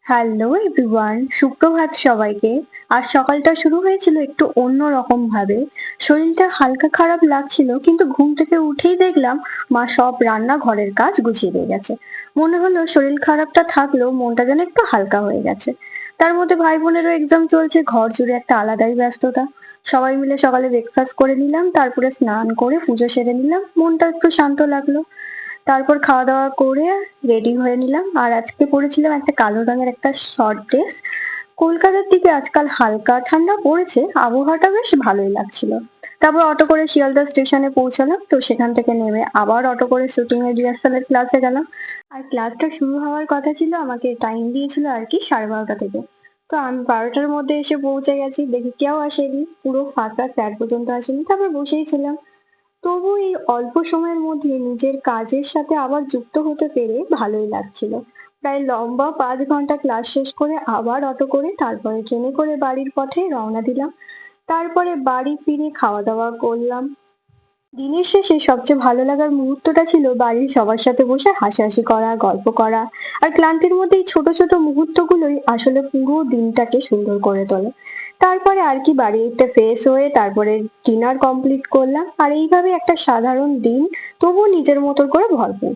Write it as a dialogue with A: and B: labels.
A: Hello everyone, সুপ্রভাত সবাইকে। আজ সকালটা শুরু হয়েছিল একটু অন্য রকম ভাবে। শরীরটা হালকা খারাপ লাগছিল, কিন্তু ঘুম থেকে উঠেই দেখলাম মা সব রান্না ঘরের কাজ গুছিয়ে দিয়ে গেছে। মনে হলো শরীর খারাপটা থাকলেও মনটা যেন একটু হালকা হয়ে গেছে। তার মধ্যে ভাই বোনেরও এক্সাম চলছে, ঘর জুড়ে একটা আলাদাই ব্যস্ততা। সবাই মিলে সকালে ব্রেকফাস্ট করে নিলাম, তারপরে স্নান করে পুজো সেরে নিলাম, মনটা একটু শান্ত লাগলো। তারপর খাওয়া দাওয়া করে রেডি হয়ে নিলাম, আর আজকে পরেছিলাম একটা কালো রঙের একটা শর্ট ড্রেস। কলকাতার দিকে আজকাল হালকা ঠান্ডা পড়েছে, আবহাওয়াটা বেশ ভালোই লাগছিল। তারপর অটো করে শিয়ালদা স্টেশনে পৌঁছালাম, তো সেখান থেকে নেমে আবার অটো করে শুটিং এর রিহার্সালের ক্লাসে গেলাম। আর ক্লাসটা শুরু হওয়ার কথা ছিল, আমাকে টাইম দিয়েছিল আর কি 12:30 থেকে। তো আমি 12টার মধ্যে এসে পৌঁছে গেছি, দেখি কেউ আসেনি, পুরো ফাঁকা, স্যার পর্যন্ত আসেনি, তারপর বসেই ছিলাম। তবু এই অল্প সময়ের মধ্যে নিজের কাজের সাথে আবার যুক্ত হতে পেরে ভালোই লাগছিল। প্রায় লম্বা 5 ঘন্টা ক্লাস শেষ করে আবার অটো করে তারপরে ট্রেনে করে বাড়ির পথে রওনা দিলাম। তারপরে বাড়ি ফিরে খাওয়া দাওয়া করলাম। দিনের শেষে সবচেয়ে ভালো লাগার মুহূর্তটা ছিল বাড়ির সবার সাথে বসে হাসাহাসি করা, গল্প করা। আর ক্লান্তির মধ্যে এই ছোট ছোট মুহূর্তগুলোই আসলে পুরো দিনটাকে সুন্দর করে তোলে। তারপরে আর কি বাড়িতে ফ্রেশ হয়ে তারপরে ডিনার কমপ্লিট করলাম, আর এইভাবে একটা সাধারণ দিন, তবুও নিজের মতো করে ভরপুর।